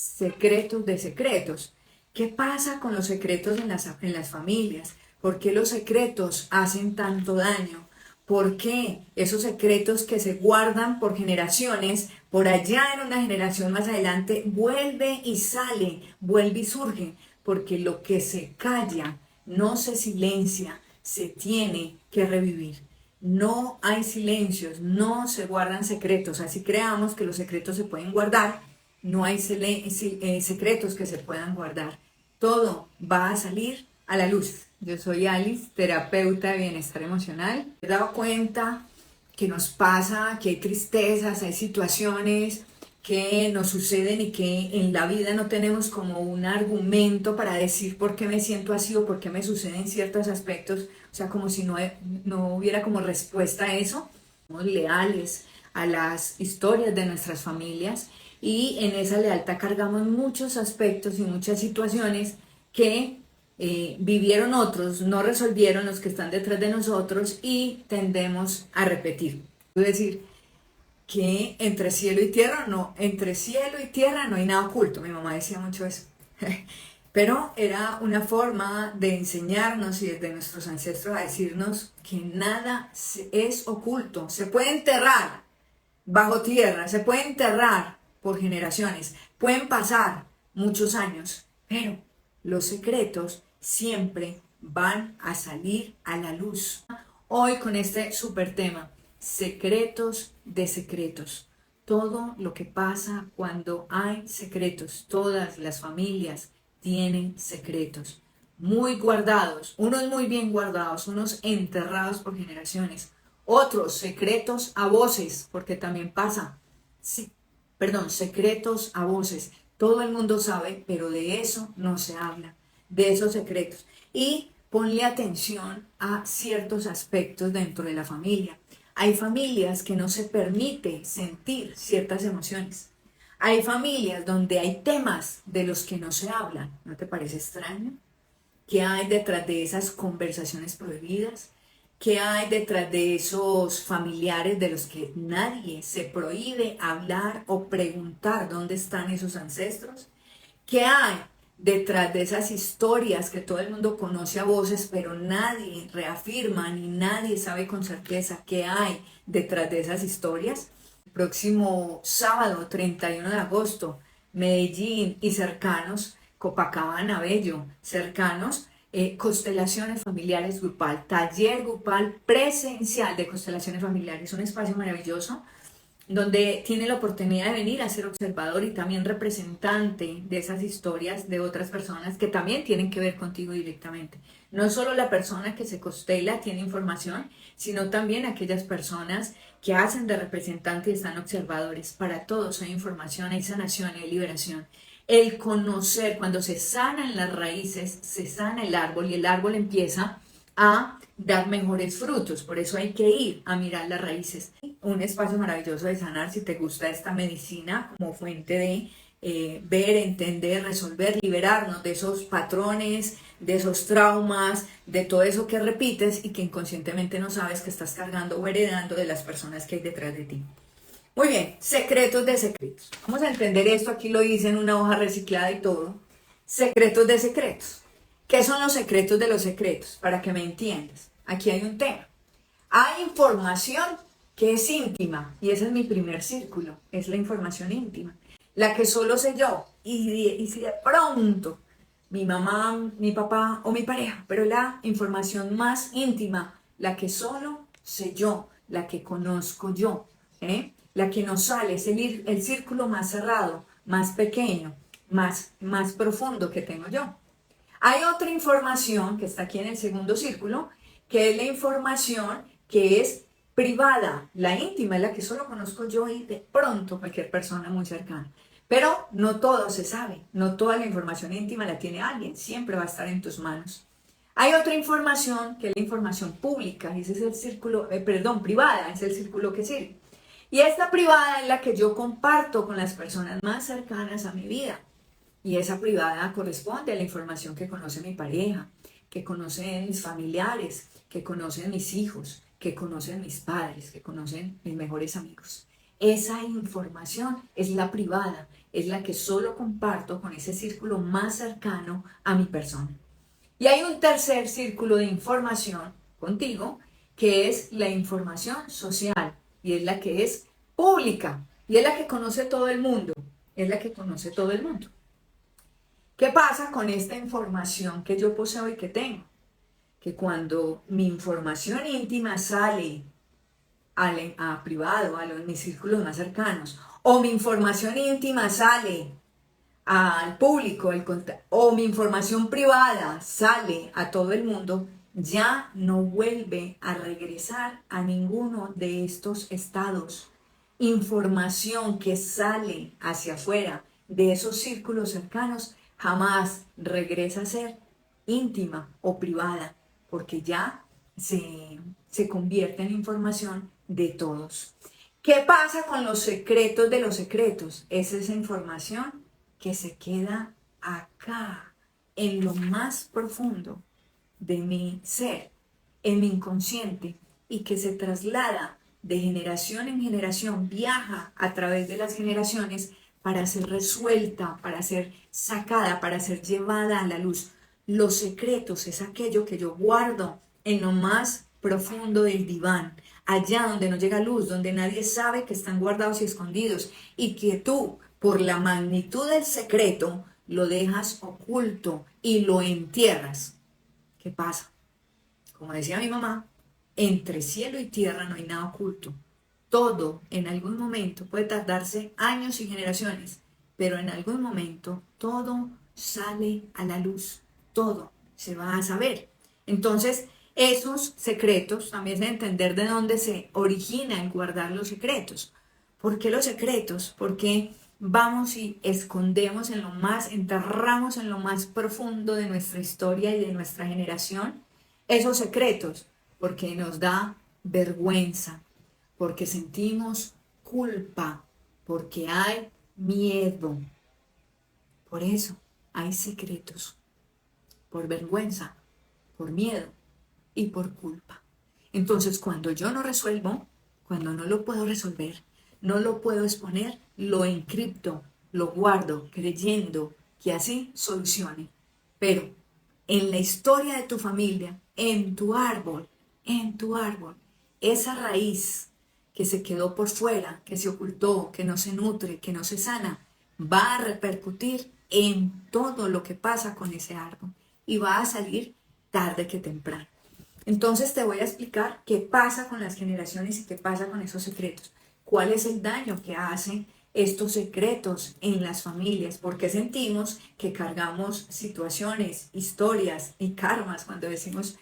secretos de secretos. ¿Qué pasa con los secretos en las familias? ¿Por qué los secretos hacen tanto daño? ¿Por qué esos secretos que se guardan por generaciones, por allá en una generación más adelante, vuelve y sale, vuelve y surge? Porque lo que se calla, no se silencia, se tiene que revivir. No hay silencios, no se guardan secretos. Así creamos que los secretos se pueden guardar. No hay secretos que se puedan guardar. Todo va a salir a la luz. Yo soy Alice, terapeuta de bienestar emocional. Me he dado cuenta que nos pasa, que hay tristezas, hay situaciones que nos suceden y que en la vida no tenemos como un argumento para decir por qué me siento así o por qué me suceden ciertos aspectos. O sea, como si no hubiera como respuesta a eso. Somos leales a las historias de nuestras familias y en esa lealtad cargamos muchos aspectos y muchas situaciones que vivieron otros, no resolvieron los que están detrás de nosotros y tendemos a repetir. Es decir, que entre cielo y tierra entre cielo y tierra no hay nada oculto. Mi mamá decía mucho eso. Pero era una forma de enseñarnos y desde nuestros ancestros a decirnos que nada es oculto. Se puede enterrar bajo tierra, se puede enterrar por generaciones, pueden pasar muchos años, pero los secretos siempre van a salir a la luz. Hoy con este súper tema, secretos de secretos. Todo lo que pasa cuando hay secretos, todas las familias tienen secretos muy guardados, unos muy bien guardados, unos enterrados por generaciones, otros secretos a voces, porque también pasa, sí, secretos a voces. Todo el mundo sabe, pero de eso no se habla, de esos secretos. Y ponle atención a ciertos aspectos dentro de la familia. Hay familias que no se permite sentir ciertas emociones. Hay familias donde hay temas de los que no se hablan. ¿No te parece extraño? ¿Qué hay detrás de esas conversaciones prohibidas? ¿Qué hay detrás de esos familiares de los que nadie se prohíbe hablar o preguntar dónde están esos ancestros? ¿Qué hay detrás de esas historias que todo el mundo conoce a voces, pero nadie reafirma ni nadie sabe con certeza qué hay detrás de esas historias? El próximo sábado 31 de agosto, Medellín y cercanos, Copacabana, Bello, cercanos, constelaciones familiares grupal, taller grupal presencial de constelaciones familiares, un espacio maravilloso donde tiene la oportunidad de venir a ser observador y también representante de esas historias de otras personas que también tienen que ver contigo directamente. No solo la persona que se constela tiene información, sino también aquellas personas que hacen de representante y están observadores. Para todos hay información, hay sanación, hay liberación. El conocer, cuando se sanan las raíces, se sana el árbol y el árbol empieza a dar mejores frutos. Por eso hay que ir a mirar las raíces. Un espacio maravilloso de sanar si te gusta esta medicina como fuente de ver, entender, resolver, liberarnos de esos patrones, de esos traumas, de todo eso que repites y que inconscientemente no sabes que estás cargando o heredando de las personas que hay detrás de ti. Muy bien, secretos de secretos. Vamos a entender esto, aquí lo hice en una hoja reciclada y todo. Secretos de secretos. ¿Qué son los secretos de los secretos? Para que me entiendas. Aquí hay un tema. Hay información que es íntima y ese es mi primer círculo, es la información íntima. La que solo sé yo y si de pronto mi mamá, mi papá o mi pareja, pero la información más íntima, la que solo sé yo, la que conozco yo, la que nos sale, es el círculo más cerrado, más pequeño, más profundo que tengo yo. Hay otra información que está aquí en el segundo círculo, que es la información que es privada, la íntima, es la que solo conozco yo y de pronto cualquier persona muy cercana. Pero no todo se sabe, no toda la información íntima la tiene alguien, siempre va a estar en tus manos. Hay otra información que es la información pública, y ese es el círculo, privada, es el círculo que sirve. Y esta privada es la que yo comparto con las personas más cercanas a mi vida. Y esa privada corresponde a la información que conoce mi pareja, que conocen mis familiares, que conocen mis hijos, que conocen mis padres, que conocen mis mejores amigos. Esa información es la privada, es la que solo comparto con ese círculo más cercano a mi persona. Y hay un tercer círculo de información contigo, que es la información social, y es la que es pública, y es la que conoce todo el mundo, es la que conoce todo el mundo. ¿Qué pasa con esta información que yo poseo y que tengo? Que cuando mi información íntima sale a privado, mis círculos más cercanos, o mi información íntima sale al público, o mi información privada sale a todo el mundo, ya no vuelve a regresar a ninguno de estos estados. Información que sale hacia afuera de esos círculos cercanos jamás regresa a ser íntima o privada, porque ya se convierte en información de todos. ¿Qué pasa con los secretos de los secretos? Es esa información que se queda acá, en lo más profundo de mi ser, en mi inconsciente, y que se traslada de generación en generación, viaja a través de las generaciones para ser resuelta, para ser sacada, para ser llevada a la luz. Los secretos es aquello que yo guardo en lo más profundo del diván, allá donde no llega luz, donde nadie sabe que están guardados y escondidos, y que tú, por la magnitud del secreto, lo dejas oculto y lo entierras. ¿Qué pasa? Como decía mi mamá, entre cielo y tierra no hay nada oculto. Todo en algún momento puede tardarse años y generaciones, pero en algún momento todo sale a la luz, todo se va a saber. Entonces, esos secretos también es entender de dónde se origina el guardar los secretos. ¿Por qué los secretos? Porque vamos y escondemos en lo más, enterramos en lo más profundo de nuestra historia y de nuestra generación esos secretos, porque nos da vergüenza, porque sentimos culpa, porque hay miedo. Por eso hay secretos, por vergüenza, por miedo y por culpa. Entonces, cuando yo no resuelvo, cuando no lo puedo resolver, no lo puedo exponer, lo encripto, lo guardo, creyendo que así solucione. Pero en la historia de tu familia, en tu árbol, esa raíz que se quedó por fuera, que se ocultó, que no se nutre, que no se sana, va a repercutir en todo lo que pasa con ese árbol y va a salir tarde que temprano. Entonces te voy a explicar qué pasa con las generaciones y qué pasa con esos secretos. ¿Cuál es el daño que hacen estos secretos en las familias? ¿Por qué sentimos que cargamos situaciones, historias y karmas cuando decimos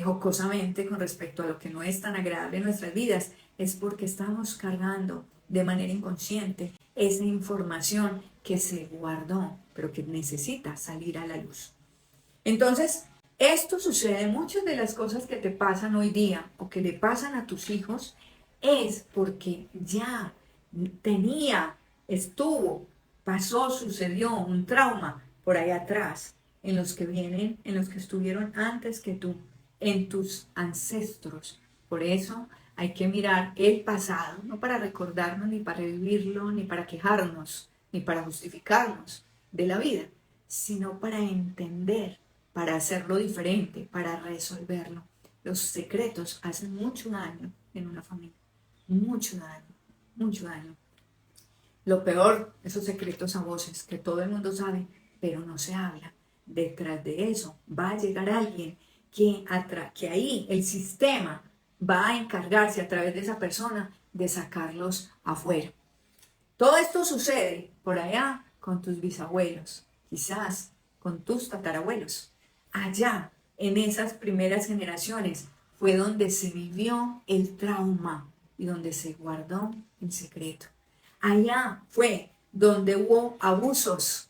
jocosamente con respecto a lo que no es tan agradable en nuestras vidas? Es porque estamos cargando de manera inconsciente esa información que se guardó, pero que necesita salir a la luz. Entonces, esto sucede, muchas de las cosas que te pasan hoy día o que le pasan a tus hijos es porque ya pasó, sucedió un trauma por ahí atrás, en los que vienen, en los que estuvieron antes que tú, en tus ancestros. Por eso hay que mirar el pasado, no para recordarnos, ni para revivirlo, ni para quejarnos, ni para justificarnos de la vida, sino para entender, para hacerlo diferente, para resolverlo. Los secretos hacen mucho daño en una familia, mucho daño, mucho daño. Lo peor, esos secretos a voces que todo el mundo sabe, pero no se habla. Detrás de eso va a llegar alguien que ahí el sistema va a encargarse a través de esa persona de sacarlos afuera. Todo esto sucede por allá con tus bisabuelos, quizás con tus tatarabuelos. Allá, en esas primeras generaciones, fue donde se vivió el trauma y donde se guardó el secreto. Allá fue donde hubo abusos,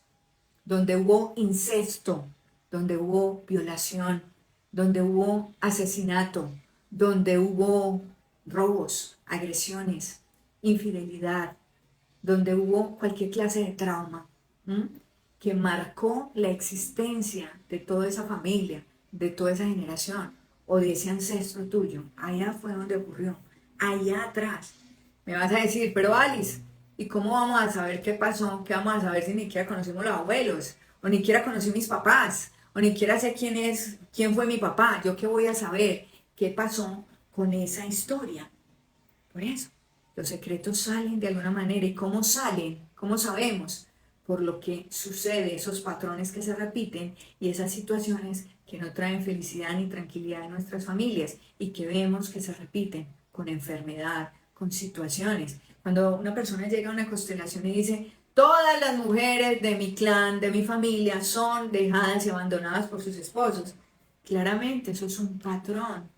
donde hubo incesto, donde hubo violación, donde hubo asesinato, donde hubo robos, agresiones, infidelidad, donde hubo cualquier clase de trauma que marcó la existencia de toda esa familia, de toda esa generación o de ese ancestro tuyo. Allá fue donde ocurrió, allá atrás. Me vas a decir, pero Alice, ¿Y cómo vamos a saber qué pasó? ¿Qué vamos a saber si ni siquiera conocimos los abuelos? O ni siquiera conocí mis papás, o ni siquiera sé quién fue mi papá. ¿Yo qué voy a saber? ¿Qué pasó con esa historia? Por eso, los secretos salen de alguna manera. ¿Y cómo salen? ¿Cómo sabemos? Por lo que sucede, esos patrones que se repiten y esas situaciones que no traen felicidad ni tranquilidad en nuestras familias y que vemos que se repiten con enfermedad, con situaciones. Cuando una persona llega a una constelación y dice, todas las mujeres de mi clan, de mi familia, son dejadas y abandonadas por sus esposos. Claramente eso es un patrón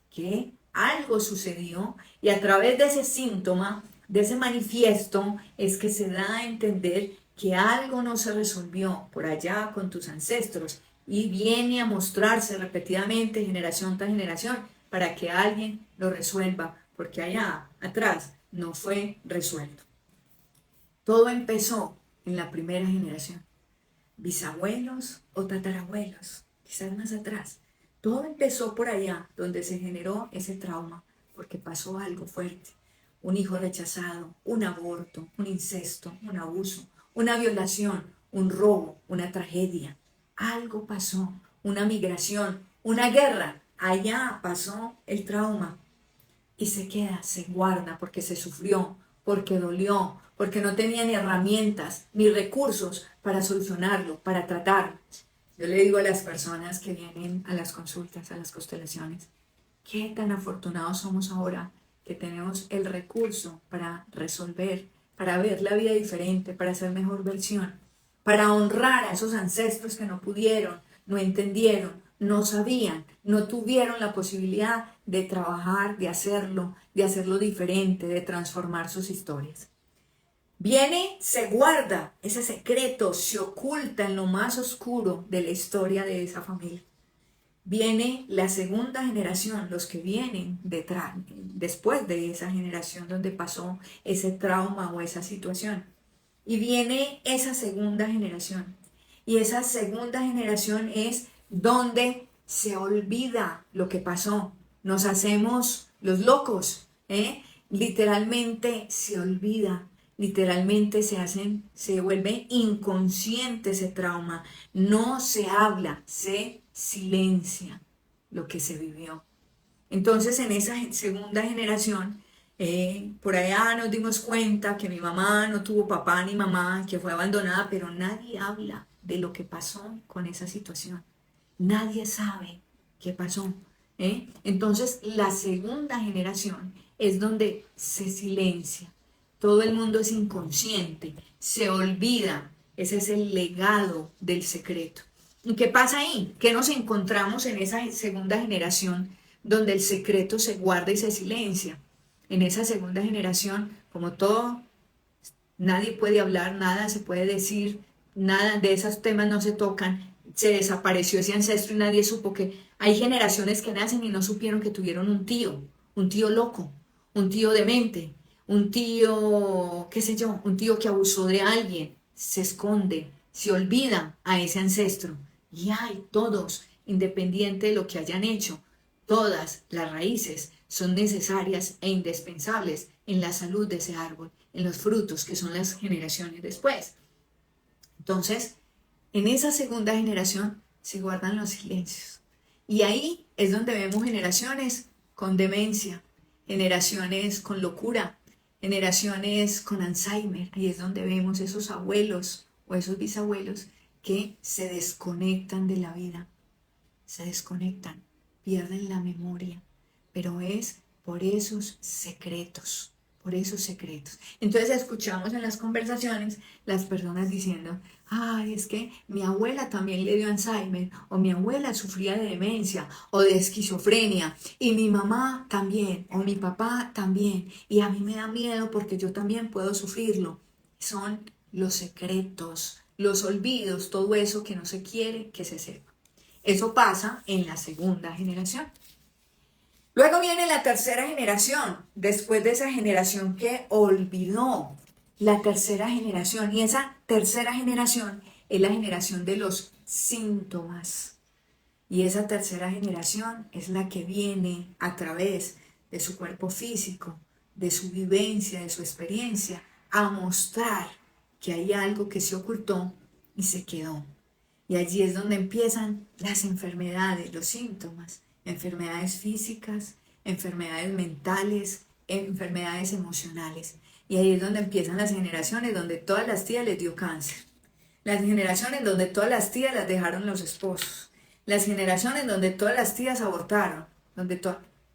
que algo sucedió y a través de ese síntoma, de ese manifiesto, es que se da a entender que algo no se resolvió por allá con tus ancestros y viene a mostrarse repetidamente, generación tras generación, para que alguien lo resuelva, porque allá atrás no fue resuelto. Todo empezó en la primera generación, bisabuelos o tatarabuelos, quizás más atrás. Todo empezó por allá, donde se generó ese trauma, porque pasó algo fuerte. Un hijo rechazado, un aborto, un incesto, un abuso, una violación, un robo, una tragedia. Algo pasó, una migración, una guerra. Allá pasó el trauma y se queda, se guarda porque se sufrió, porque dolió, porque no tenía ni herramientas ni recursos para solucionarlo, para tratarlo. Yo le digo a las personas que vienen a las consultas, a las constelaciones, qué tan afortunados somos ahora que tenemos el recurso para resolver, para ver la vida diferente, para ser mejor versión, para honrar a esos ancestros que no pudieron, no entendieron, no sabían, no tuvieron la posibilidad de trabajar, de hacerlo diferente, de transformar sus historias. Viene, se guarda ese secreto, se oculta en lo más oscuro de la historia de esa familia. Viene la segunda generación, los que vienen detrás, después de esa generación donde pasó ese trauma o esa situación. Y viene esa segunda generación. Y esa segunda generación es donde se olvida lo que pasó. Nos hacemos los locos, ¿eh? Literalmente se olvida. Literalmente se vuelve inconsciente ese trauma. No se habla, se silencia lo que se vivió. Entonces, en esa segunda generación, por allá nos dimos cuenta que mi mamá no tuvo papá ni mamá, que fue abandonada, pero nadie habla de lo que pasó con esa situación. Nadie sabe qué pasó. Entonces, la segunda generación es donde se silencia. Todo el mundo es inconsciente, se olvida. Ese es el legado del secreto. ¿Y qué pasa ahí? ¿Qué nos encontramos en esa segunda generación donde el secreto se guarda y se silencia? En esa segunda generación, como todo, nadie puede hablar, nada se puede decir, nada de esos temas no se tocan, se desapareció ese ancestro y nadie supo que hay generaciones que nacen y no supieron que tuvieron un tío loco, un tío demente, un tío, qué sé yo, un tío que abusó de alguien, se esconde, se olvida a ese ancestro. Y hay todos, independiente de lo que hayan hecho, todas las raíces son necesarias e indispensables en la salud de ese árbol, en los frutos que son las generaciones después. Entonces, en esa segunda generación se guardan los silencios. Y ahí es donde vemos generaciones con demencia, generaciones con locura, generaciones con Alzheimer. Ahí es donde vemos esos abuelos o esos bisabuelos que se desconectan de la vida, se desconectan, pierden la memoria, pero es por esos secretos, por esos secretos. Entonces escuchamos en las conversaciones las personas diciendo, ay, es que mi abuela también le dio Alzheimer, o mi abuela sufría de demencia, o de esquizofrenia, y mi mamá también, o mi papá también, y a mí me da miedo porque yo también puedo sufrirlo. Son los secretos, los olvidos, todo eso que no se quiere que se sepa. Eso pasa en la segunda generación. Luego viene la tercera generación, después de esa generación que olvidó, la tercera generación. Y esa tercera generación es la generación de los síntomas. Y esa tercera generación es la que viene a través de su cuerpo físico, de su vivencia, de su experiencia, a mostrar que hay algo que se ocultó y se quedó. Y allí es donde empiezan las enfermedades, los síntomas, enfermedades físicas, enfermedades mentales, enfermedades emocionales. Y ahí es donde empiezan las generaciones donde todas las tías les dio cáncer. Las generaciones donde todas las tías las dejaron los esposos. Las generaciones donde todas las tías abortaron. Donde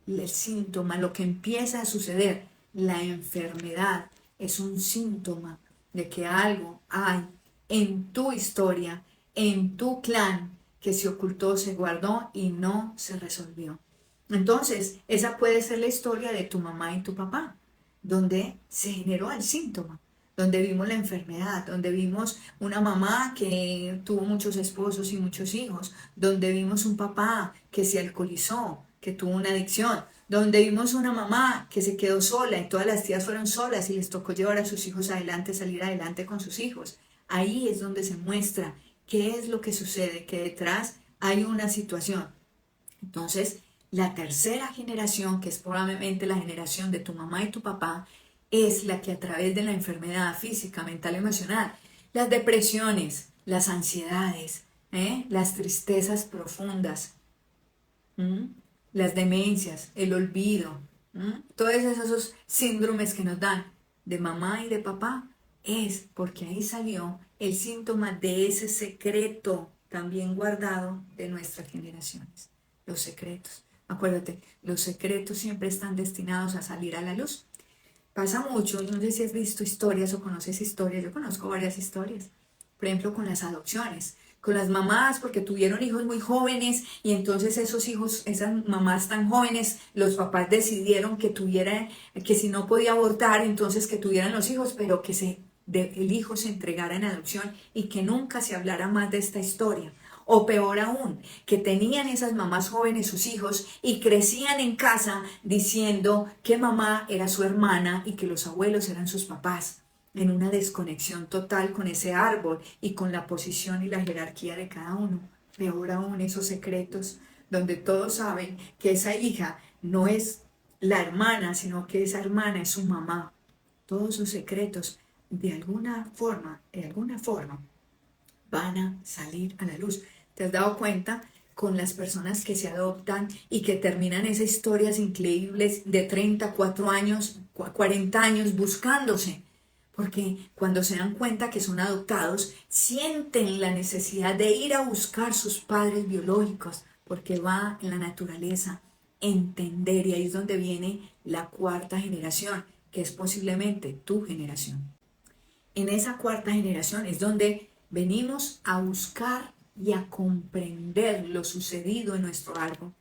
el síntoma, lo que empieza a suceder, la enfermedad, es un síntoma de que algo hay en tu historia, en tu clan, que se ocultó, se guardó y no se resolvió. Entonces, esa puede ser la historia de tu mamá y tu papá, donde se generó el síntoma, donde vimos la enfermedad, donde vimos una mamá que tuvo muchos esposos y muchos hijos, donde vimos un papá que se alcoholizó, que tuvo una adicción, donde vimos una mamá que se quedó sola y todas las tías fueron solas y les tocó llevar a sus hijos adelante, salir adelante con sus hijos. Ahí es donde se muestra qué es lo que sucede, que detrás hay una situación. Entonces, la tercera generación, que es probablemente la generación de tu mamá y tu papá, es la que a través de la enfermedad física, mental, emocional, las depresiones, las ansiedades, las tristezas profundas, ¿m? Las demencias, el olvido, todos esos síndromes que nos dan de mamá y de papá, es porque ahí salió el síntoma de ese secreto también guardado de nuestras generaciones. Los secretos. Acuérdate, los secretos siempre están destinados a salir a la luz. Pasa mucho, no sé si has visto historias o conoces historias, yo conozco varias historias, por ejemplo con las adopciones, con las mamás porque tuvieron hijos muy jóvenes y entonces esos hijos, esas mamás tan jóvenes, los papás decidieron que tuvieran, que si no podía abortar, entonces que tuvieran los hijos, pero que el hijo se entregara en adopción y que nunca se hablara más de esta historia. O peor aún, que tenían esas mamás jóvenes sus hijos y crecían en casa diciendo que mamá era su hermana y que los abuelos eran sus papás, en una desconexión total con ese árbol y con la posición y la jerarquía de cada uno. Peor aún, esos secretos donde todos saben que esa hija no es la hermana, sino que esa hermana es su mamá. Todos sus secretos, de alguna forma, van a salir a la luz. ¿Te has dado cuenta con las personas que se adoptan y que terminan esas historias increíbles de 34 años, 40 años buscándose? Porque cuando se dan cuenta que son adoptados, sienten la necesidad de ir a buscar sus padres biológicos, porque va en la naturaleza entender, y ahí es donde viene la cuarta generación, que es posiblemente tu generación. En esa cuarta generación es donde venimos a buscar y a comprender lo sucedido en nuestro árbol.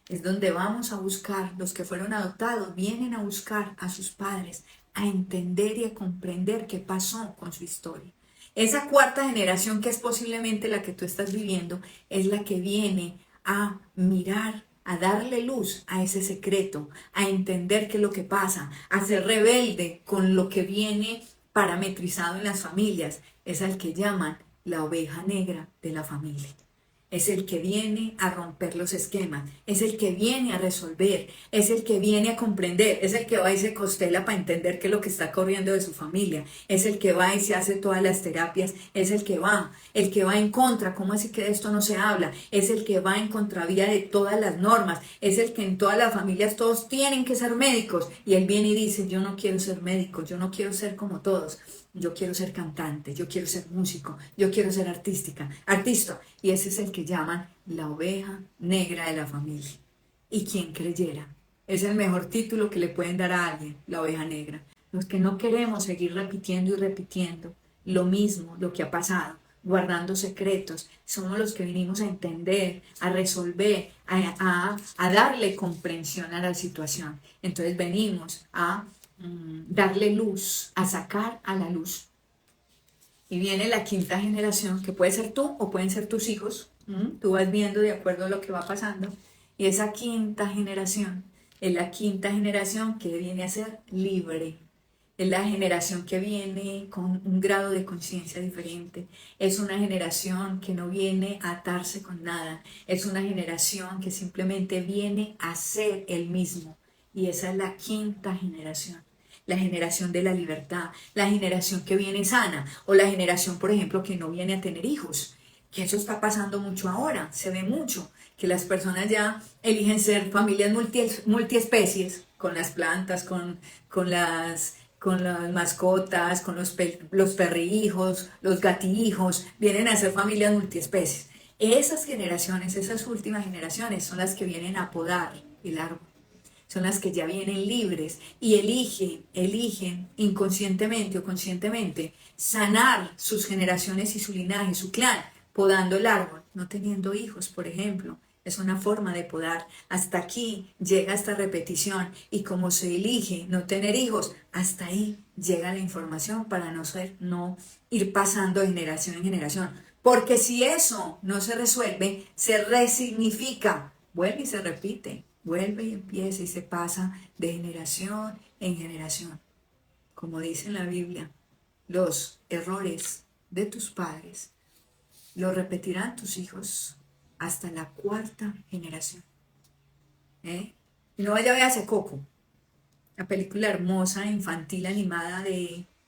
Es donde vamos a buscar, los que fueron adoptados vienen a buscar a sus padres, a entender y a comprender qué pasó con su historia. Esa cuarta generación, que es posiblemente la que tú estás viviendo, es la que viene a mirar, a darle luz a ese secreto, a entender qué es lo que pasa, a ser rebelde con lo que viene parametrizado en las familias. Es al que llaman la oveja negra de la familia. Es el que viene a romper los esquemas, es el que viene a resolver, es el que viene a comprender, es el que va y se costela para entender qué es lo que está corriendo de su familia, es el que va y se hace todas las terapias, es el que va en contra, ¿cómo así que de esto no se habla? Es el que va en contravía de todas las normas, es el que en todas las familias todos tienen que ser médicos y él viene y dice, yo no quiero ser médico, yo no quiero ser como todos. Yo quiero ser cantante, yo quiero ser músico, yo quiero ser artista. Y ese es el que llaman la oveja negra de la familia. Y quien creyera, es el mejor título que le pueden dar a alguien, la oveja negra. Los que no queremos seguir repitiendo y repitiendo lo mismo, lo que ha pasado, guardando secretos, somos los que venimos a entender, a resolver, a darle comprensión a la situación. Entonces venimos a darle luz, a sacar a la luz. Y viene la quinta generación, que puede ser tú o pueden ser tus hijos. Tú vas viendo de acuerdo a lo que va pasando. Y esa quinta generación es la quinta generación que viene a ser libre. Es la generación que viene con un grado de conciencia diferente. Es una generación que no viene a atarse con nada. Es una generación que simplemente viene a ser el mismo. Y esa es la quinta generación. la generación de la libertad, la generación que viene sana, o la generación, por ejemplo, que no viene a tener hijos, que eso está pasando mucho ahora, se ve mucho, que las personas ya eligen ser familias multiespecies, con las plantas, con las mascotas, con los perrijos, los gatijos, vienen a ser familias multiespecies. Esas generaciones, esas últimas generaciones son las que vienen a podar el árbol, son las que ya vienen libres y eligen inconscientemente o conscientemente sanar sus generaciones y su linaje, su clan, podando el árbol, no teniendo hijos, por ejemplo. Es una forma de podar. Hasta aquí llega esta repetición y como se elige no tener hijos, hasta ahí llega la información para no ir pasando de generación en generación. Porque si eso no se resuelve, se resignifica, vuelve y se repite, vuelve y empieza y se pasa de generación en generación. Como dice en la Biblia, los errores de tus padres los repetirán tus hijos hasta la cuarta generación. Y no vaya a verse Coco, la película hermosa, infantil, animada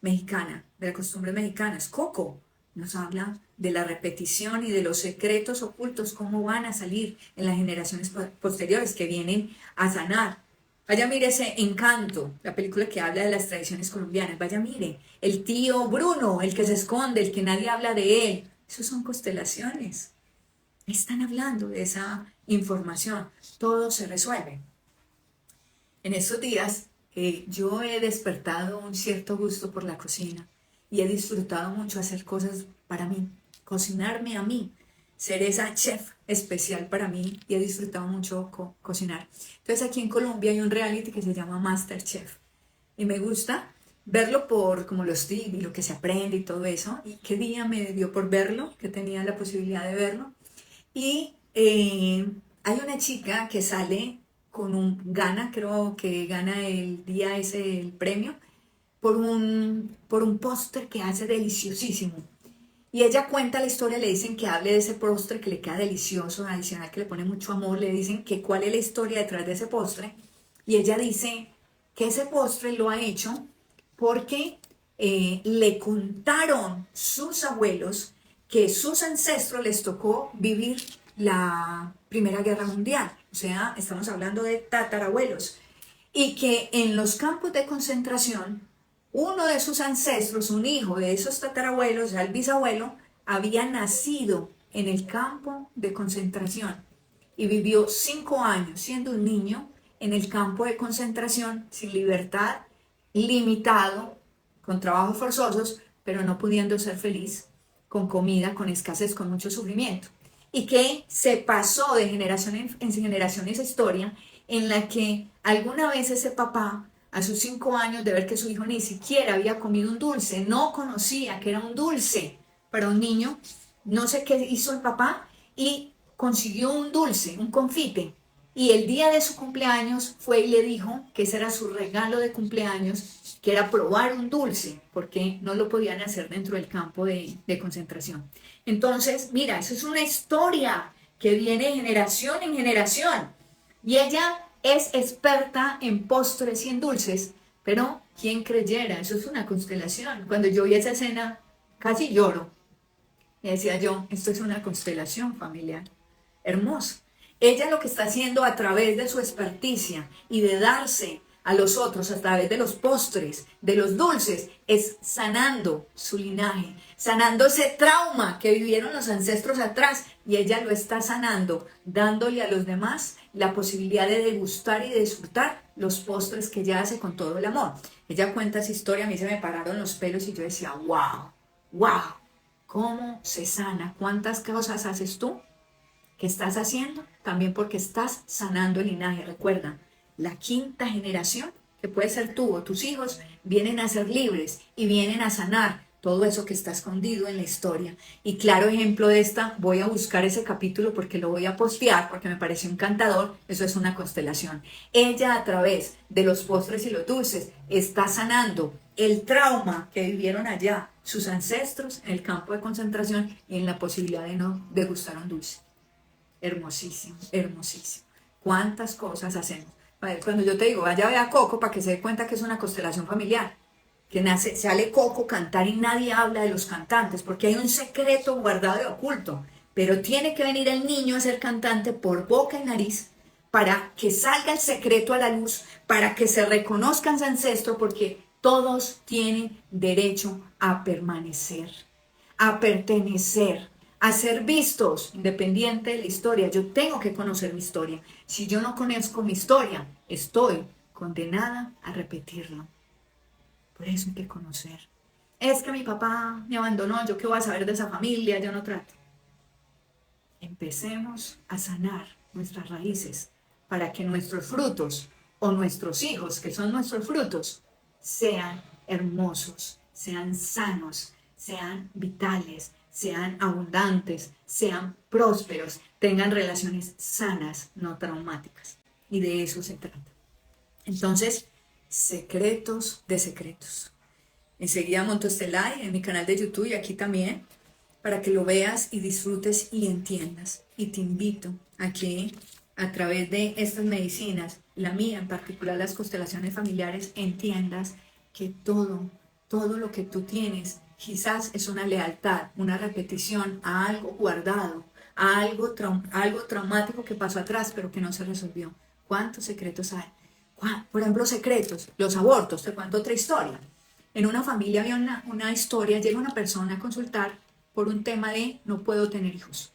mexicana, de las costumbres mexicanas. Coco nos habla de la repetición y de los secretos ocultos, cómo van a salir en las generaciones posteriores que vienen a sanar. Vaya, mire ese Encanto, la película que habla de las tradiciones colombianas. Vaya, mire, el tío Bruno, el que se esconde, el que nadie habla de él. Esos son constelaciones. Están hablando de esa información. Todo se resuelve. En estos días yo he despertado un cierto gusto por la cocina y he disfrutado mucho hacer cosas para mí, cocinarme a mí, ser esa chef especial para mí y he disfrutado mucho cocinar. Entonces aquí en Colombia hay un reality que se llama MasterChef y me gusta verlo por como los tips y lo que se aprende y todo eso. Y qué día me dio por verlo, que tenía la posibilidad de verlo. Y hay una chica que sale creo que gana el día ese el premio, por un póster que hace deliciosísimo. Y ella cuenta la historia, le dicen que hable de ese postre que le queda delicioso, adicional que le pone mucho amor, le dicen que cuál es la historia detrás de ese postre. Y ella dice que ese postre lo ha hecho porque le contaron sus abuelos que sus ancestros les tocó vivir la Primera Guerra Mundial. O sea, estamos hablando de tatarabuelos. Y que en los campos de concentración, uno de sus ancestros, un hijo de esos tatarabuelos, ya el bisabuelo, había nacido en el campo de concentración y vivió 5 años siendo un niño en el campo de concentración sin libertad, limitado, con trabajos forzosos, pero no pudiendo ser feliz, con comida, con escasez, con mucho sufrimiento. Y que se pasó de generación en generación esa historia en la que alguna vez ese papá, a sus 5 años de ver que su hijo ni siquiera había comido un dulce, no conocía que era un dulce para un niño, no sé qué hizo el papá y consiguió un dulce, un confite. Y el día de su cumpleaños fue y le dijo que ese era su regalo de cumpleaños, que era probar un dulce, porque no lo podían hacer dentro del campo de concentración. Entonces, mira, eso es una historia que viene de generación en generación. Y ella es experta en postres y en dulces, pero ¿quién creyera? Eso es una constelación. Cuando yo vi esa escena, casi lloro. Y decía yo, esto es una constelación familiar. Hermoso. Ella lo que está haciendo a través de su experticia y de darse a los otros a través de los postres, de los dulces, es sanando su linaje, sanando ese trauma que vivieron los ancestros atrás y ella lo está sanando, dándole a los demás la posibilidad de degustar y de disfrutar los postres que ella hace con todo el amor. Ella cuenta esa historia, a mí se me pararon los pelos y yo decía, wow, wow, ¿cómo se sana? ¿Cuántas cosas haces tú? ¿Qué estás haciendo? También porque estás sanando el linaje. Recuerda, la quinta generación, que puede ser tú o tus hijos, vienen a ser libres y vienen a sanar todo eso que está escondido en la historia. Y claro ejemplo de esta, voy a buscar ese capítulo porque lo voy a postear porque me pareció encantador. Eso es una constelación. Ella a través de los postres y los dulces está sanando el trauma que vivieron allá sus ancestros en el campo de concentración y en la posibilidad de no degustar un dulce. Hermosísimo, hermosísimo. ¿Cuántas cosas hacemos? Cuando yo te digo, vaya a ver a Coco para que se dé cuenta que es una constelación familiar, que nace, sale Coco cantar y nadie habla de los cantantes, porque hay un secreto guardado y oculto, pero tiene que venir el niño a ser cantante por boca y nariz para que salga el secreto a la luz, para que se reconozcan su ancestro, porque todos tienen derecho a permanecer, a pertenecer, a ser vistos, independiente de la historia. Yo tengo que conocer mi historia. Si yo no conozco mi historia, estoy condenada a repetirlo. Por eso hay que conocer. Es que mi papá me abandonó, yo qué voy a saber de esa familia, yo no trato. Empecemos a sanar nuestras raíces para que nuestros frutos o nuestros hijos, que son nuestros frutos, sean hermosos, sean sanos, sean vitales, sean abundantes, sean prósperos, tengan relaciones sanas, no traumáticas. Y de eso se trata. Entonces, secretos de secretos. Enseguida monto este live en mi canal de YouTube y aquí también, para que lo veas y disfrutes y entiendas. Y te invito a que a través de estas medicinas, la mía en particular, las constelaciones familiares, entiendas que todo lo que tú tienes, quizás es una lealtad, una repetición a algo guardado, a algo traumático que pasó atrás, pero que no se resolvió. ¿Cuántos secretos hay? Por ejemplo, secretos, los abortos. Te cuento otra historia. En una familia había una historia, llega una persona a consultar por un tema de no puedo tener hijos.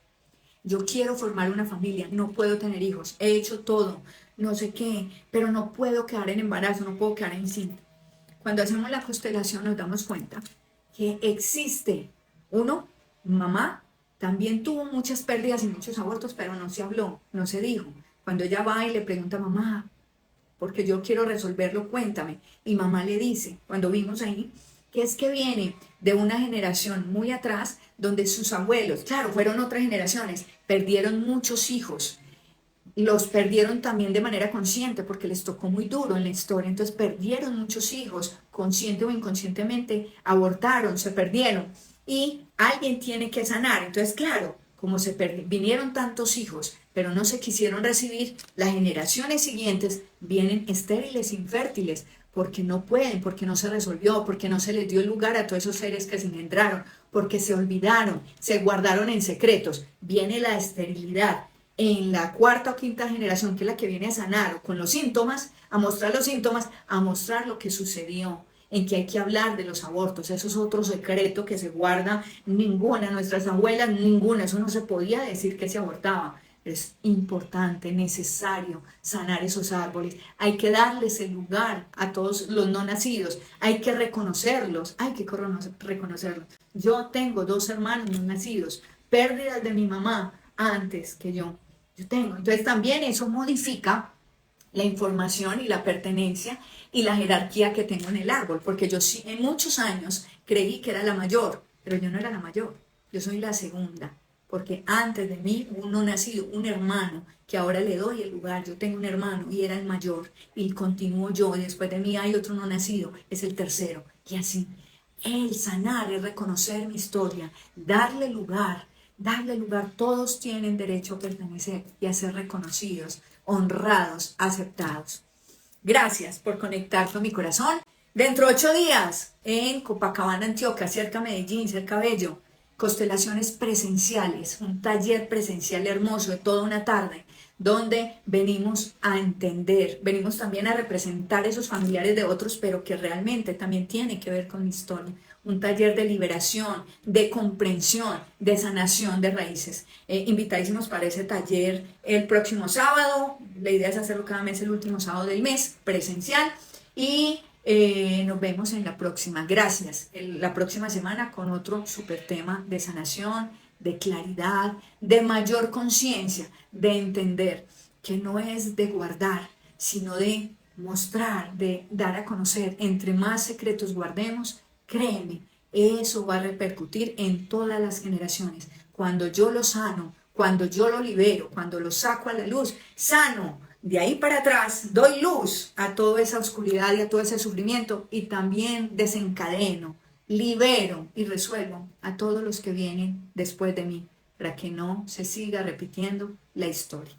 Yo quiero formar una familia, no puedo tener hijos, he hecho todo, no sé qué, pero no puedo quedar en embarazo, no puedo quedar encinta. Cuando hacemos la constelación nos damos cuenta que existe, mamá también tuvo muchas pérdidas y muchos abortos, pero no se habló, no se dijo. Cuando ella va y le pregunta a mamá, porque yo quiero resolverlo, cuéntame. Y mamá le dice, cuando vimos ahí, que es que viene de una generación muy atrás, donde sus abuelos, claro, fueron otras generaciones, perdieron muchos hijos, los perdieron también de manera consciente, porque les tocó muy duro en la historia, entonces perdieron muchos hijos, consciente o inconscientemente, abortaron, se perdieron, y alguien tiene que sanar. Entonces, claro, como vinieron tantos hijos, pero no se quisieron recibir, las generaciones siguientes vienen estériles, infértiles, porque no pueden, porque no se resolvió, porque no se les dio lugar a todos esos seres que se engendraron, porque se olvidaron, se guardaron en secretos. Viene la esterilidad en la cuarta o quinta generación, que es la que viene a sanar, o con los síntomas, a mostrar los síntomas, a mostrar lo que sucedió, en que hay que hablar de los abortos. Eso es otro secreto que se guarda. Ninguna, nuestras abuelas, ninguna, eso no se podía decir que se abortaba. Es importante, necesario sanar esos árboles. Hay que darles el lugar a todos los no nacidos. Hay que reconocerlos. Hay que reconocerlos. Yo tengo 2 hermanos no nacidos, pérdidas de mi mamá antes que yo. Yo tengo. Entonces también eso modifica la información y la pertenencia y la jerarquía que tengo en el árbol, porque yo sí en muchos años creí que era la mayor, pero yo no era la mayor, yo soy la segunda, porque antes de mí hubo un no nacido, un hermano, que ahora le doy el lugar. Yo tengo un hermano y era el mayor, y continúo yo, y después de mí hay otro no nacido, es el tercero, y así. El sanar es reconocer mi historia, darle lugar, todos tienen derecho a pertenecer y a ser reconocidos, honrados, aceptados. Gracias por conectar con mi corazón. Dentro de 8 días, en Copacabana, Antioquia, cerca de Medellín, cerca de Bello, constelaciones presenciales, un taller presencial hermoso de toda una tarde, donde venimos a entender, venimos también a representar esos familiares de otros, pero que realmente también tiene que ver con mi historia. Un taller de liberación, de comprensión, de sanación de raíces. Invitadísimos para ese taller el próximo sábado. La idea es hacerlo cada mes, el último sábado del mes, presencial. Y nos vemos en la próxima. Gracias. La próxima semana con otro súper tema de sanación, de claridad, de mayor conciencia, de entender que no es de guardar, sino de mostrar, de dar a conocer. Entre más secretos guardemos, créeme, eso va a repercutir en todas las generaciones. Cuando yo lo sano, cuando yo lo libero, cuando lo saco a la luz, sano. De ahí para atrás doy luz a toda esa oscuridad y a todo ese sufrimiento, y también desencadeno, libero y resuelvo a todos los que vienen después de mí, para que no se siga repitiendo la historia.